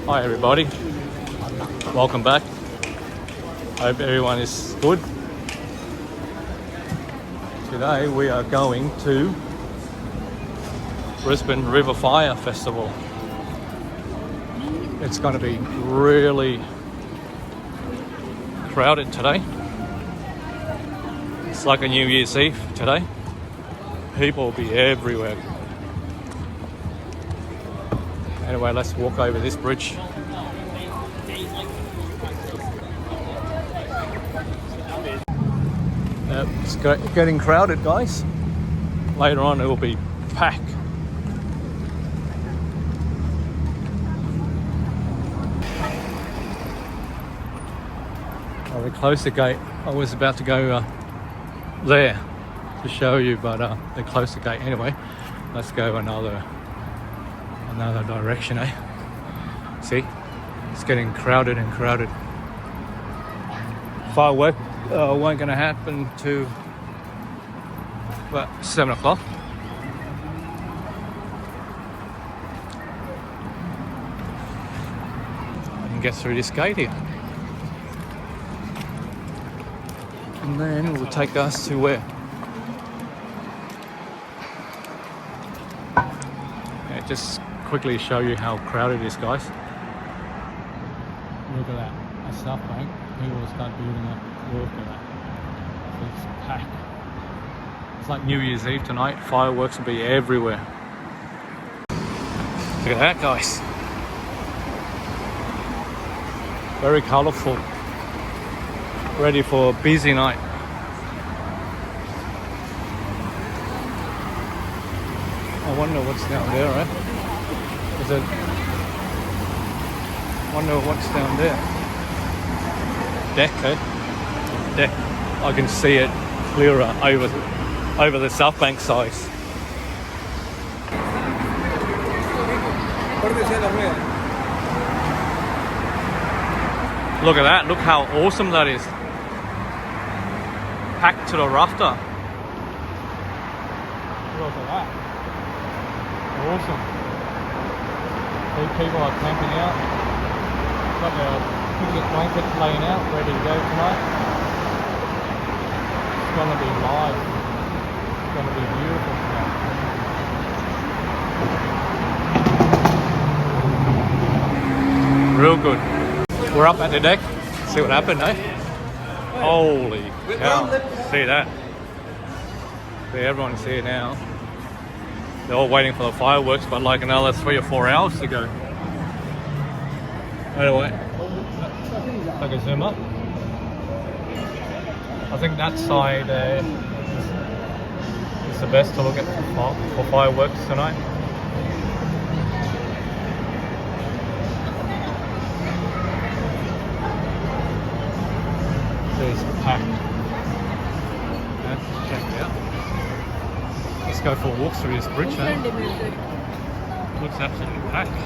Hi everybody, welcome back. Hope everyone is good. Today we are going to Brisbane River Fire Festival. It's going to be really crowded today. It's like a New Year's Eve today. People will be everywhere. Anyway, let's walk over this bridge. It's getting crowded, guys. Later on it will be packed. Oh, they closed the gate. I was about to go there to show you, but they closed the gate. Anyway, let's go another direction, eh? See, it's getting crowded and crowded. Firework weren't going to happen to about 7 o'clock. I can get through this gate here, and then it will take us to where? Yeah, just quickly show you how crowded it is, guys. Look at that, a South Bank. People will start building up. Look at that. It's packed. It's like New Year's Eve tonight. Fireworks will be everywhere. Look at that, guys. Very colourful. Ready for a busy night. I wonder what's down there, right? Is it? Wonder what's down there. Deck, eh? Deck. I can see it clearer over the South Bank side. Look at that. Look how awesome that is. Packed to the rafter. Look at that. Awesome. People are camping out. Got their picnic blankets laying out, ready to go tonight. It's going to be live. It's going to be beautiful tonight. Real good. We're up at the deck. See what happened, eh? Holy cow. See that? See, everyone's here now. They're all waiting for the fireworks, but like another 3 or 4 hours to go. Anyway, I can zoom up. I think that side is the best to look at for fireworks tonight. It's packed. Let's check it out. Let's go for a walk through this bridge now. Looks absolutely packed.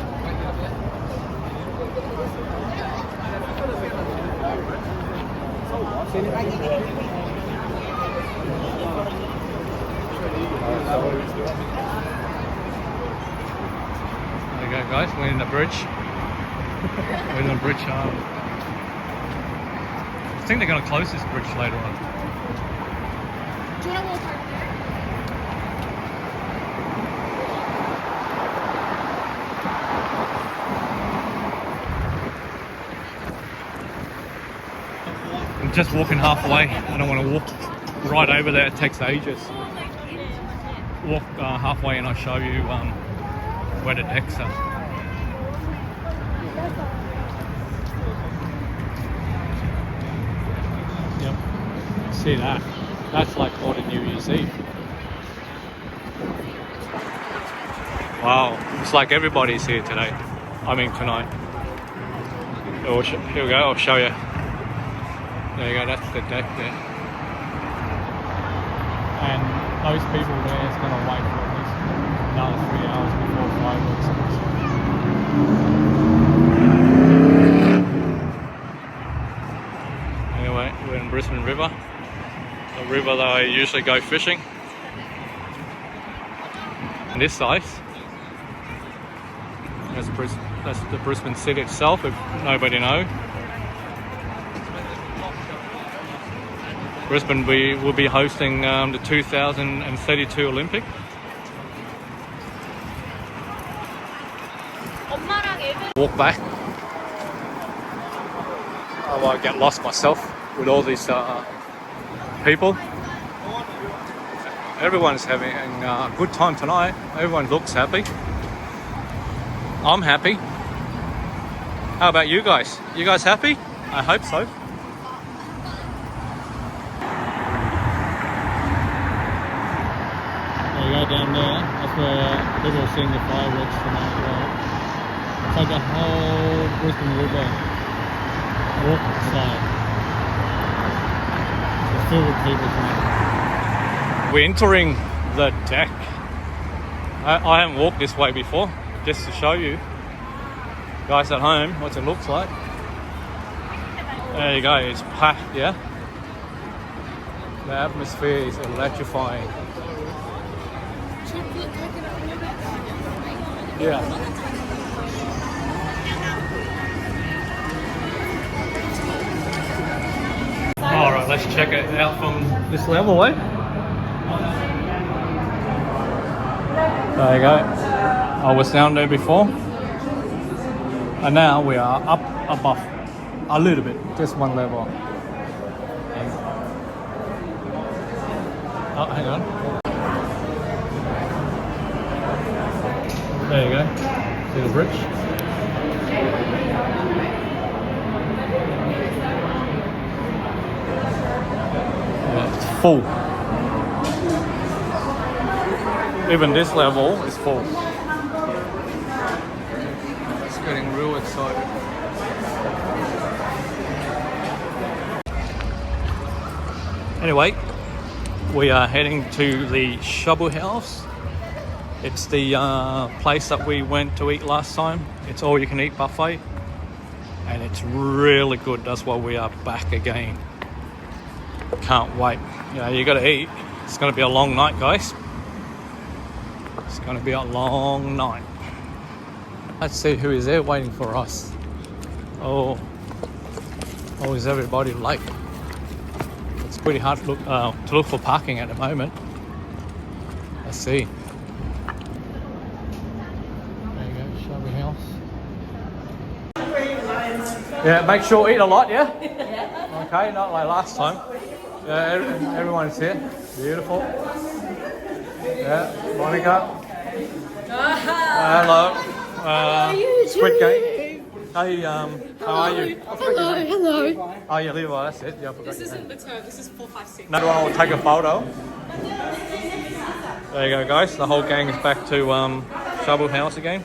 There you go, guys, we're in the bridge. We're in the bridge. I think they're going to close this bridge later on. Do you want to walk over I'm just walking halfway. I don't want to walk right over there. It takes ages. Walk halfway and I'll show you where the decks are. Yep. See that? That's like what a New Year's Eve. Wow. It's like everybody's here today. I mean tonight. Here we go. I'll show you. There you go, that's the deck there. And those people there is going to wait for at least another 3 hours before fireworks. Anyway, we're in Brisbane River. The river that I usually go fishing. And this side, there's Brisbane. That's the Brisbane city itself, if nobody knows. Brisbane will be hosting the 2032 Olympic. Walk back. Oh, I get lost myself with all these people. Everyone's having a good time tonight. Everyone looks happy. I'm happy. How about you guys? You guys happy? I hope so. There you go, down there. That's where people are seeing the fireworks tonight. Right? It's like a whole Brisbane River walk side. It's filled with people tonight. We're entering the deck. I haven't walked this way before, just to show you guys at home what it looks like. There you go, it's packed, yeah? The atmosphere is electrifying. Yeah. Alright, let's check it out from this level, eh? There you go. I was down there before. And now we are up above a little bit, just one level. Oh, hang on. There you go. See the bridge? Yeah, it's full. Even this level is full. It's getting real excited. Anyway, we are heading to the Shovel House. It's the place that we went to eat last time. It's all you can eat buffet. And it's really good. That's why we are back again. Can't wait. Yeah, you gotta eat. It's gonna be a long night, guys. It's gonna be a long night. Let's see who is there waiting for us. Oh, is everybody late? It's pretty hard to look for parking at the moment. Let's see. There you go, Shovel House. Yeah, make sure eat a lot, yeah? Yeah. Okay, not like last time. Yeah, everyone's here. Beautiful. Yeah, Monica. Hello. How are you? Squid Game. Hey, how are you? Hello. Oh, you live, well, that's it. Yeah, I forgot. This isn't the term, this is 456. Another one will take a photo. There you go, guys. The whole gang is back to Shovel House again.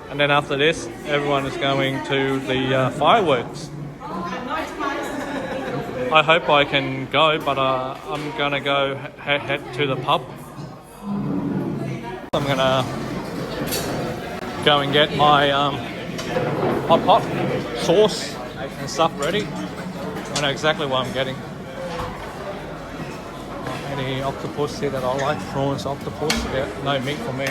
And then after this, everyone is going to the fireworks. I hope I can go, but I'm gonna go head to the pub. I'm gonna go and get my hot pot sauce and stuff ready. I know exactly what I'm getting. Any octopus here that I like, prawns, octopus. Yeah, no meat for me.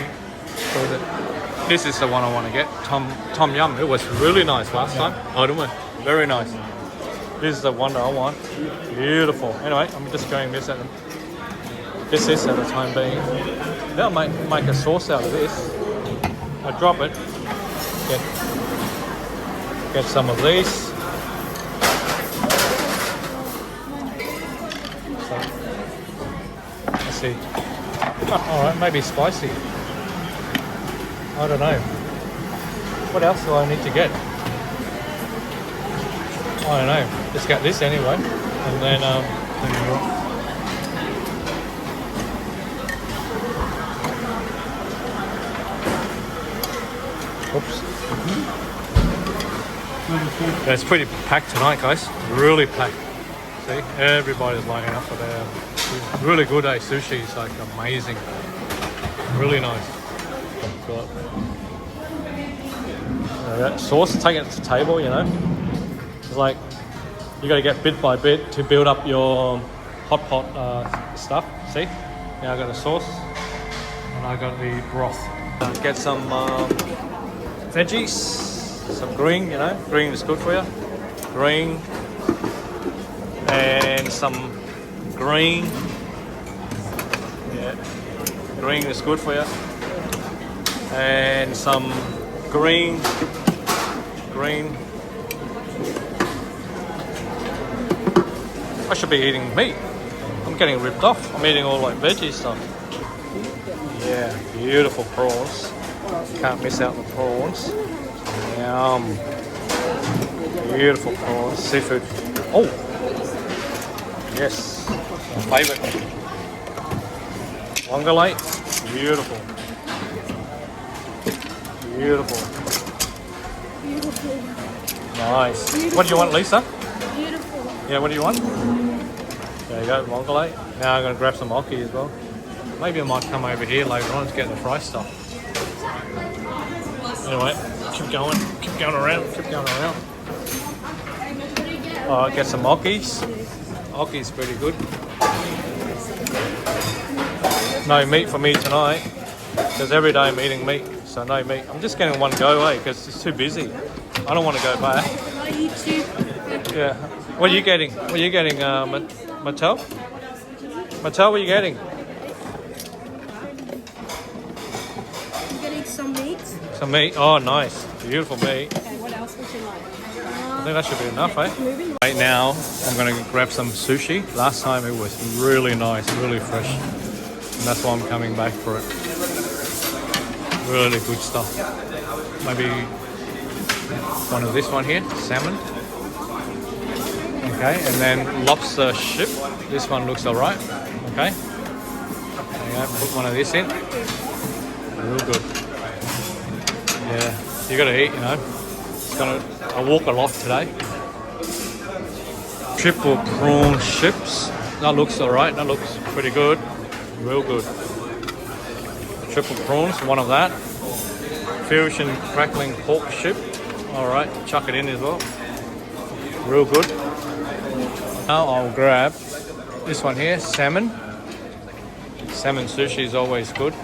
This is the one I want to get. Tom Yum. It was really nice last time. Oh, didn't we? Very nice. This is the one that I want. Beautiful. Anyway, I'm just going this at the time being. They'll make a sauce out of this. I drop it. Get some of these. So, let's see. All right, maybe spicy. I don't know. What else do I need to get? I don't know. Just get this anyway, and then oops. Yeah, it's pretty packed tonight, guys. Really packed. See, everybody's lining up for their really good. Sushi is like amazing. Really nice. That sauce, take it to the table, you know. It's like you got to get bit by bit to build up your hot pot stuff. See? Now I got the sauce and I got the broth. Get some veggies, some green, you know, green is good for you. Green and some green. Yeah, green is good for you. And some green. I should be eating meat. I'm getting ripped off. I'm eating all like veggie stuff. Yeah, beautiful prawns. Can't miss out the prawns. Yum. Beautiful prawns. Seafood. Oh! Yes. My favourite. Wongalate. Beautiful. Nice. Beautiful. What do you want, Lisa? Beautiful. Yeah, what do you want? There you go, Wongalate. Now I'm going to grab some Oki as well. Maybe I might come over here later on to get the fry stuff. Anyway, keep going around. Alright, get some Okis. Oki's pretty good. No meat for me tonight, because every day I'm eating meat, so no meat. I'm just getting one go, because it's too busy. I don't want to go back. I eat too. Yeah. What are you getting? Mattel? Mattel, what are you getting? I'm getting some meat. Some meat. Oh, nice. Beautiful meat. Okay, what else would you like? I think that should be enough, eh? Right now, I'm going to grab some sushi. Last time it was really nice, really fresh. And that's why I'm coming back for it. Really good stuff. Maybe one of this one here, salmon. Okay, and then lobster ship. This one looks alright. Okay. There you go, put one of this in. Real good. Yeah, you gotta eat, you know. I walk a lot today. Triple prawn chips. That looks alright. That looks pretty good. Real good. Triple prawns, one of that. Fusion crackling pork chip. Alright, chuck it in as well. Real good. Now I'll grab this one here, salmon. Salmon sushi is always good.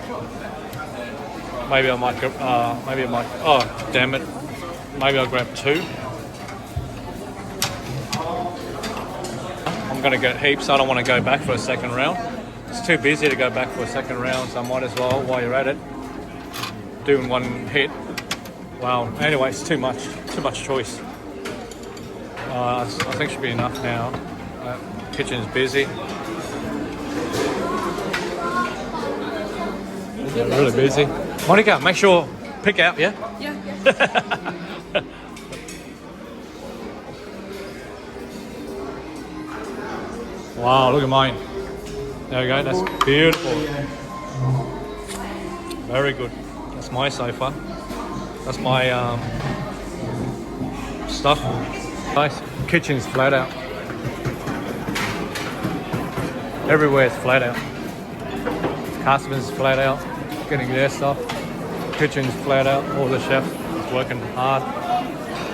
Maybe I might, oh damn it. Maybe I'll grab two. I'm gonna get heaps. I don't want to go back for a second round. It's too busy to go back for a second round, so I might as well, while you're at it, doing one hit. Wow. Anyway, it's too much choice. I think should be enough now. Kitchen's busy. Yeah, really busy. Monica, make sure pick out, yeah? Yeah. Wow, look at mine. There we go, that's beautiful. Very good. That's my sofa. That's my stuff. Nice. Kitchen's flat out. Everywhere's flat out. Customers flat out, getting their stuff. Kitchen's flat out. All the chefs is working hard.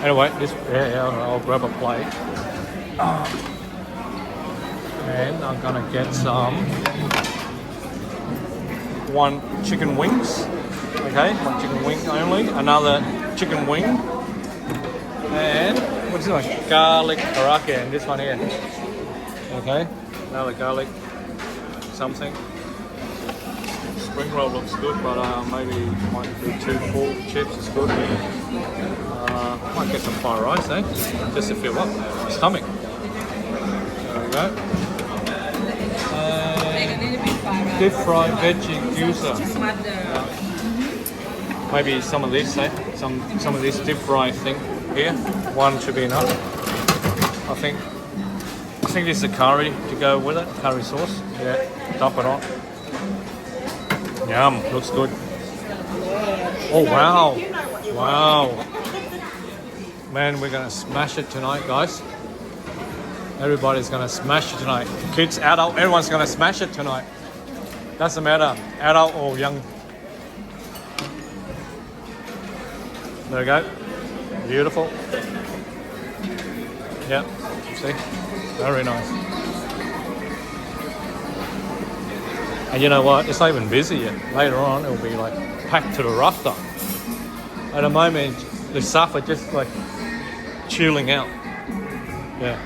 Anyway, I'll grab a plate. And I'm gonna get one chicken wings. Okay, one chicken wing only. Another chicken wing. And what's this one? Garlic karaage, and this one here. Okay, another garlic something. Spring roll looks good, but maybe might do 2 full chips is good. Might get some fried rice, just to fill up stomach. There we go. Deep fried veggie gyoza. Maybe some of this, some of this deep fried thing here. One should be enough. I think this is a curry to go with it. Curry sauce. Yeah, dump it on. Yum, looks good. Oh wow, wow. Man, we're gonna smash it tonight, guys. Everybody's gonna smash it tonight. Kids, adult, everyone's gonna smash it tonight. Doesn't matter, adult or young. There we go. Beautiful. Yep. See? Very nice. And you know what? It's not even busy yet. Later on, it'll be like packed to the rafter. At the moment, the stuff are just like chilling out. Yeah.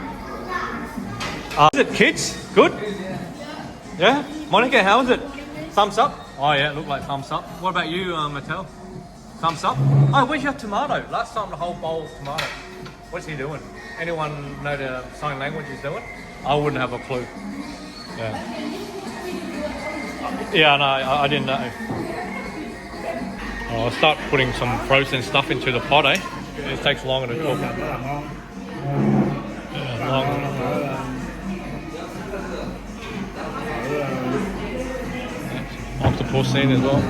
Is it kids? Good? Yeah? Monica, how is it? Thumbs up? Oh yeah, it looked like thumbs up. What about you, Mattel? Thumbs up? Oh, where's your tomato? Last time the whole bowl was tomato. What's he doing? Anyone know the sign language he's doing? I wouldn't have a clue. Yeah. Yeah, no, I didn't know. I'll start putting some frozen stuff into the pot, eh? It takes longer to cook. Yeah, longer. Octopus in as well.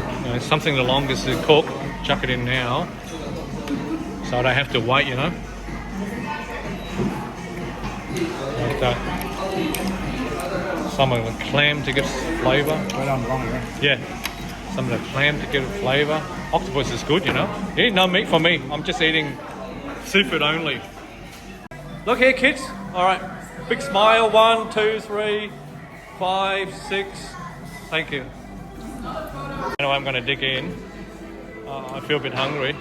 Something the longest to cook, chuck it in now. So I don't have to wait, you know. Like that. Some of the clam to get flavour. Yeah. Some of the clam to get flavour. Octopus is good, you know. You eat no meat for me. I'm just eating seafood only. Look here, kids. All right. Big smile. 1, 2, 3, 5, 6. Thank you. Anyway, I'm going to dig in. I feel a bit hungry.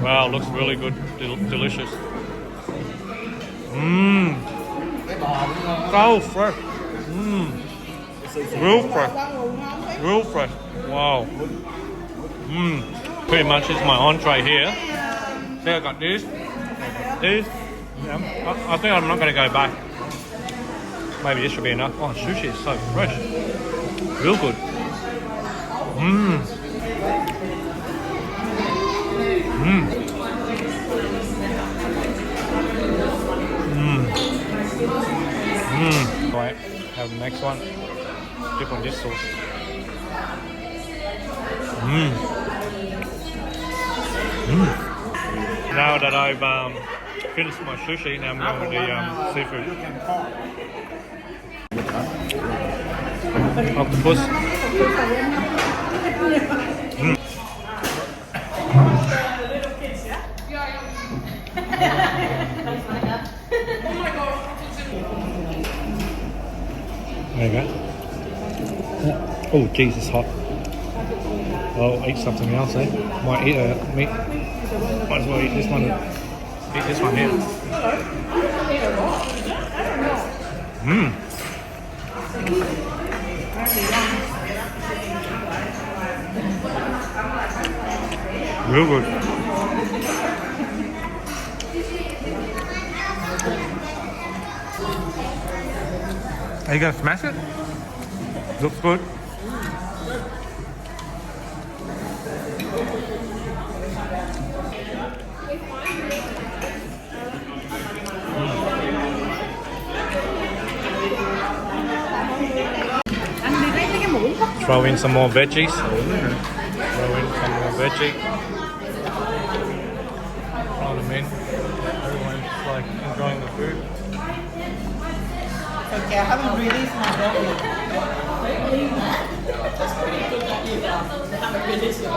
Wow, looks really good. Delicious. Mmm. So fresh. Mmm. Real fresh. Real fresh. Wow. Mmm. Pretty much it's my entree here. See, I got this. This. Yeah. I think I'm not going to go back. Maybe this should be enough. Oh, sushi is so fresh. Real good. Mmm. Mmm. Mmm. Mmm. Right, have the next one. Dip on this sauce. Mmm. Mmm. Now that I've finished my sushi, now I'm going with the seafood. Octopus. Mm. There you go. Oh, geez, it's hot. I'll eat something else, eh? Might eat meat. Might as well eat this one. Eat this one here. Mmm. Real good. Are you gonna smash it? Looks good. Throw in some more veggies. Throw in some more veggie. Throw them in. Everyone's like enjoying the food. Okay, I haven't released my dog yet. I haven't released my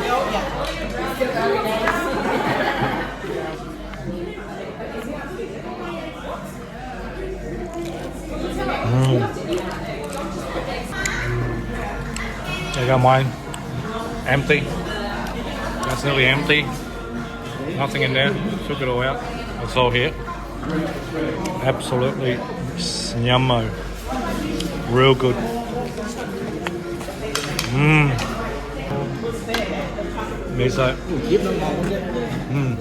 dog yet. There you go, mine. Empty. That's nearly empty. Nothing in there. Took it all out. It's all here. Absolutely nyammo. Real good. Mmm. Miso. Mmm.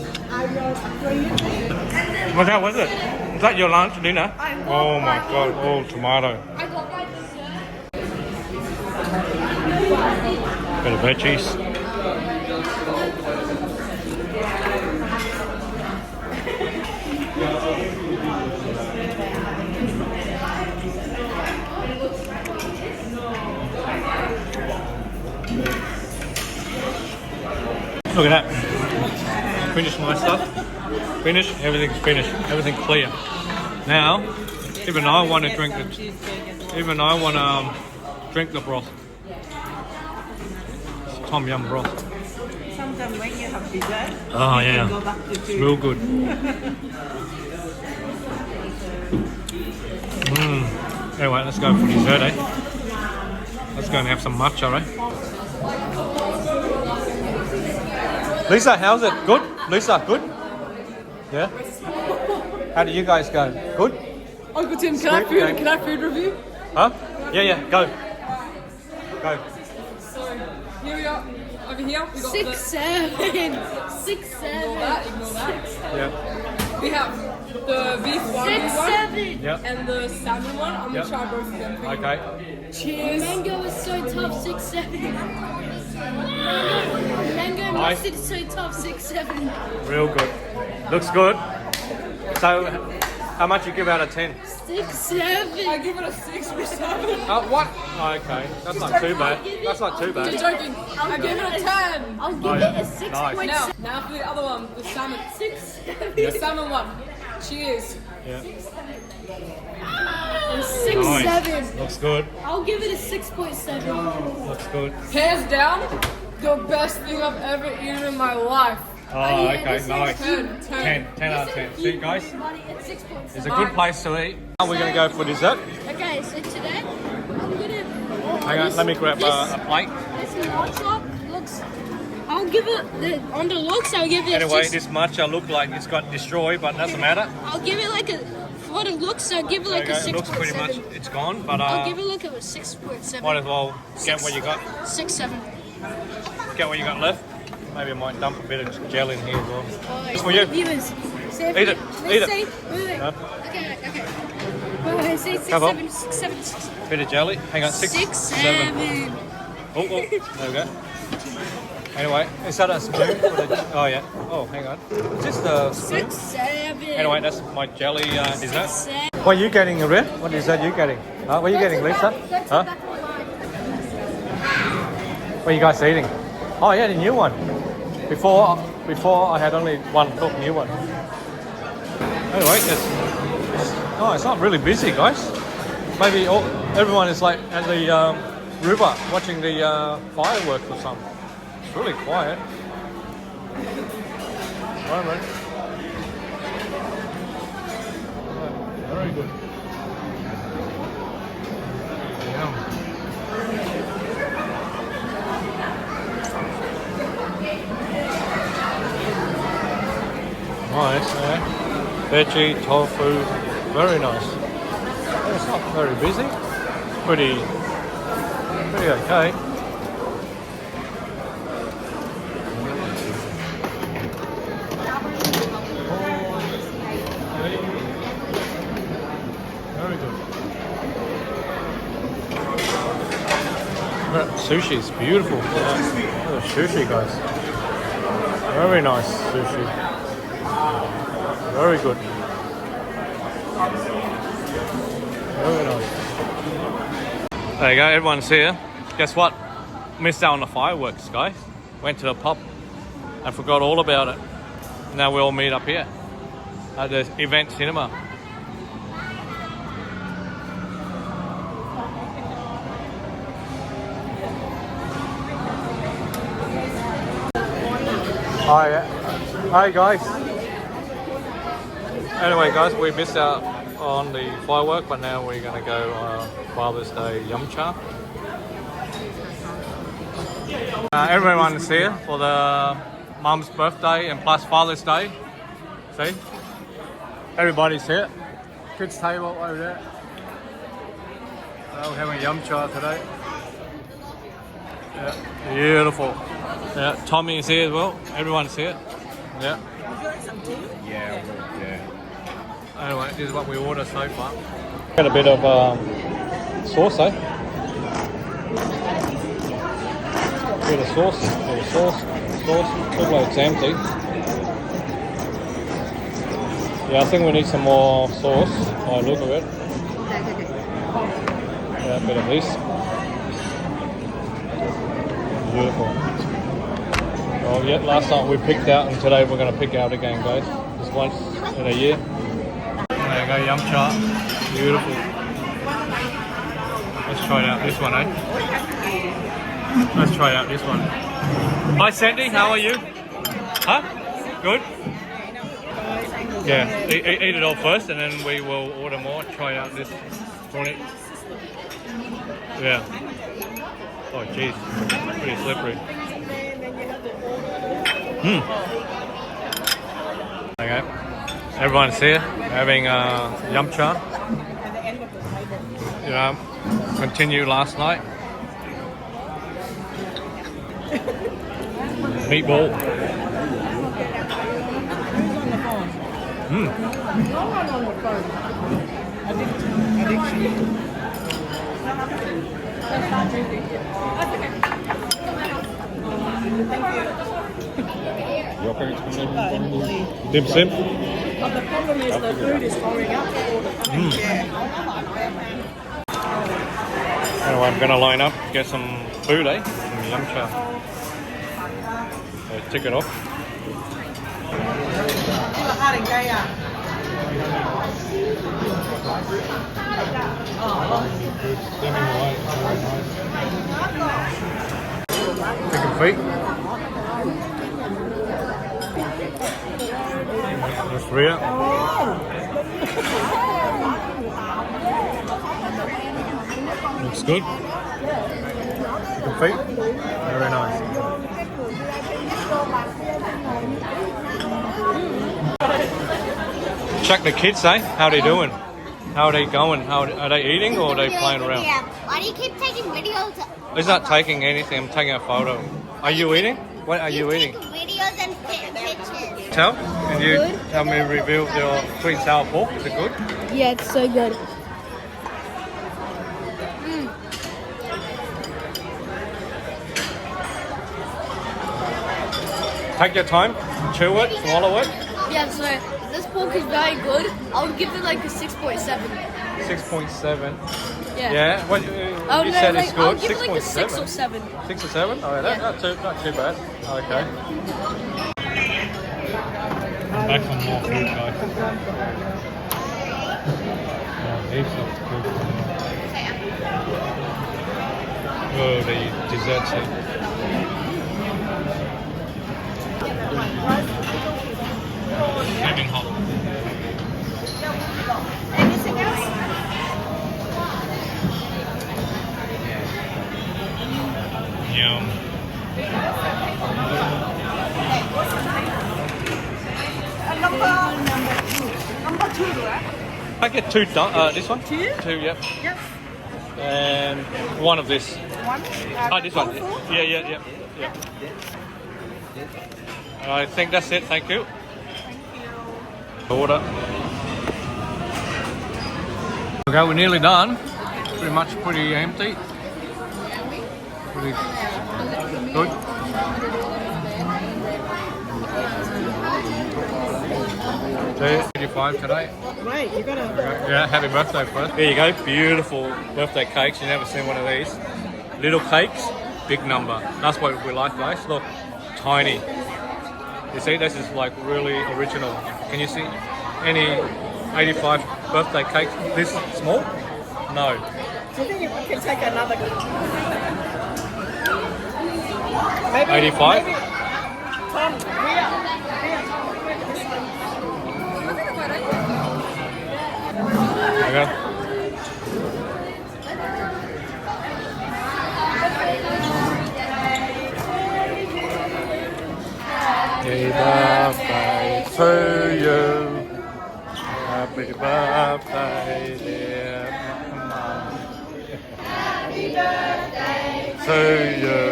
What the hell was it? Is that your lunch, dinner? Oh my god. Oh, tomato. Bit of veggies. Look at that. Finished my stuff. Finished. Everything's finished. Everything clear. Now, even I want to drink it. Even I want to drink the broth. It's tom yum broth. Sometimes when you have dessert, Oh you yeah. can go back to It's food. real good. Anyway, let's go for dessert, eh? Let's go and have some matcha, eh? Lisa, how's it? Good? Lisa, good? Yeah? How do you guys go? Good? Uncle Tim, Sweet, thank can I food review? Huh? Yeah, go. Go. So here we are. Over here we got 6, the 7. 6, 7. ignore that. Yeah. We have the beef 6, wagyu one Yep. 7. and the salmon one. I'm Yep. gonna try both of them. For you. Okay. Cheers. Mango is so tough, 6, 7. Mango Nice. mustard is so tough, 6, 7. Real good. Looks good. So, how much you give out of 10? 6, 7. I give it a 6 or 7. What? Oh, okay. That's not too bad. That's not too Just bad. joking. I give it a 10. I'll give Nice. it a 6.7. Now for the other one, the salmon. 6, 7. The salmon one. Cheers. Yeah. 6, Nice. 7. Looks good. I'll give it a 6.7. Looks good. Hands down, the best thing I've ever eaten in my life. Oh, yeah, okay. this is Nice. 10. 10 out of 10. See, guys? Buddy, it's 6.7. It's a good place to eat. Now we're going to go for dessert. Okay, so today I'm gonna. Hang on, let me grab a plate. This matcha looks. I'll give it on the looks. I'll give it. Anyway, a 6, this matcha look like it's got destroyed, but doesn't matter. I'll give it like a. For the looks, I'll give it like There a you go. It looks pretty much 6.7. it's gone, but I'll give it like a 6.7. might as well get what you got. 6, 7. Get what you got left. Maybe I might dump a bit of gel in here as well. It's for you. Viewers. So if Eat you- it. let's Eat it. say, wait. No? Okay. Wait, say 6, Come on. 7, 6, 7, 6, Bit of jelly. Hang on, 6, 6, 7. 7. Oh, there we go. Anyway, is that a spoon? Oh, yeah. Oh, hang on. Is this the spoon? 6, 7. Anyway, that's my jelly dessert. 6, 7. What are you getting, Red? What dessert are you getting? What are you getting, Lisa? Huh? What are you guys eating? Oh, yeah, the new one. Before I had only one new one. Anyway, it's not really busy, guys. Maybe everyone is like at the river watching the fireworks or something. It's really quiet. Right. Very good. Yum. Nice, eh? Veggie, tofu, very nice. It's not very busy. Pretty okay. Very good. That sushi is beautiful. Look at the sushi, guys. Very nice sushi. Very good. Very nice. There you go, everyone's here. Guess what? Missed out on the fireworks, guys. Went to the pub and forgot all about it. Now we all meet up here at the event cinema. Hi guys. Anyway guys, we missed out on the firework, but now we're gonna go Father's Day Yum Cha. Everyone is here for the mum's birthday and plus Father's Day. See? Everybody's here. Kids table over there. We're having Yum Cha today. Yeah, beautiful. Yeah, Tommy is here as well. Everyone's here. Yeah. Yeah. Anyway, this is what we ordered so far. Got a bit of sauce, eh? Bit of sauce. Sauce. Looks like it's empty. Yeah, I think we need some more sauce. Oh, look at it. Yeah, a bit of this. Beautiful. Oh yeah, last night we picked out and today we're going to pick out again, guys. Just once in a year. There you go, Yum Cha. Beautiful. Let's try out this one, eh? Let's try out this one. Hi Sandy, how are you? Huh? Good? Yeah, eat it all first and then we will order more. Try out this tonic. Yeah. Oh jeez, pretty slippery. Okay. Everyone's here having yum cha. You know, continue last night. Meatball. Dim sim. But the problem is the food is pouring up all the time. Anyway, I'm gonna line up, get some food, eh? Some yum cha. So tick it off. Chicken feet. That's real. Looks good. Chicken feet. Very nice. Check the kids, eh? How are they doing? How are they going? How are they eating or are they playing around? Yeah. Why do you keep taking videos? It's not taking anything. I'm taking a photo. Are you eating? What are you eating? Take videos and pictures. Tell? Can you tell me review your sweet and sour pork? Is it good? Yeah, it's so good. Take your time, chew it, swallow it. Yeah, so this pork is very good. I would give it like a 6.7. 6.7. Yeah. Yeah. What you said it's good. I'll give it like a 6 or 7. 6 or 7? Oh, yeah, not too bad. Okay. I'm back on more food, guys. Oh, these look good. Oh, the desserts here. Having hot. Anything else? Yum. Number 2, right? I get 2 done. This one? 2? 2, yep. Yep. And 1 of this. 1. This one. Yeah. I think that's it. Thank you. Order. Okay, we're nearly done. Pretty empty. Pretty good. So, 85 today. Right, you gotta. Yeah, happy birthday first. There you go, beautiful birthday cakes. You've never seen one of these. Little cakes, big number. That's what we like, guys. Look, tiny. You see, this is like really original. Can you see any 85 birthday cakes this small? No. Do you think you can take another? Maybe 85? Maybe, Tom, Okay. Happy birthday to you. Happy birthday, dear Mum. Happy birthday to you.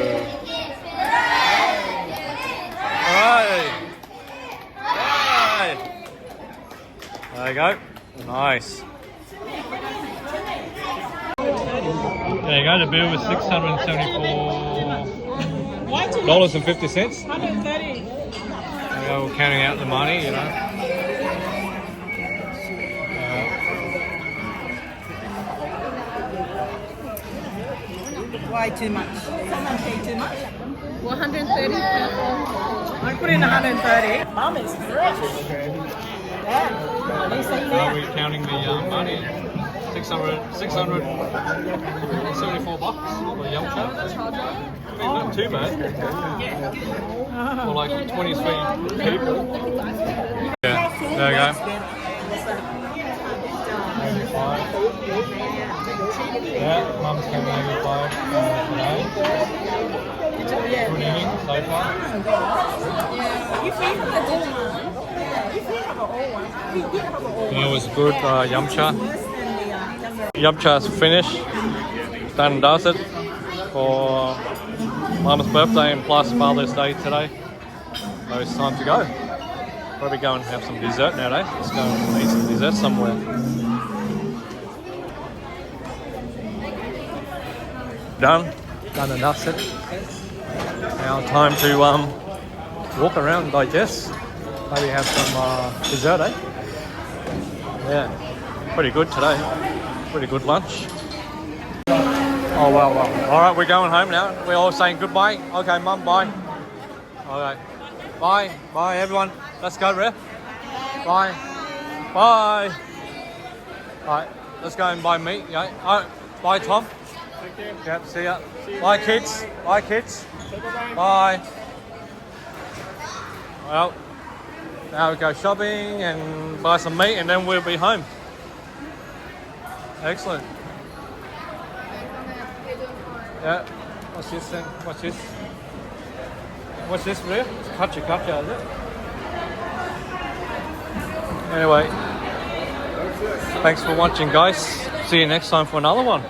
Right. Right. There you go. Nice. There you go. The bill was $674.50. 130. We're counting out the money, you know. Why too much? Someone paid too much? 130 people. I put in 130. Mum is fresh. Dad, at least say So that. we're counting the money. $674 for a yum cha. I mean, not too bad. For like 23 people. Yeah, there you go. 85. Yeah, Mum's having 85 today. yeah. Tuning in so far. You think of the dinner one? Yeah, you think of the old one. You think of the old one. It was good yum cha. Worse than the Yum cha's finished. Done and does it for Mum's birthday and plus Father's Day today. So it's time to go. Probably go and have some dessert now, eh? Let's go and eat some dessert somewhere. Done and dusted. Now time to walk around and digest. Maybe have some dessert, eh? Yeah, pretty good today. Pretty good lunch. Oh well. All right, we're going home now. We're all saying goodbye. Okay, Mum, bye. Okay, bye everyone. Let's go, Ref. Bye. All right, let's go and buy meat. Yeah. All right, bye, Tom. Thank you. Yep, see ya. Bye, kids. Bye. Bye. Well, now we go shopping and buy some meat and then we'll be home. Excellent. Yeah. What's this thing? What's this, Ria? It's Kacha, is it? Anyway, thanks for watching, guys. See you next time for another one.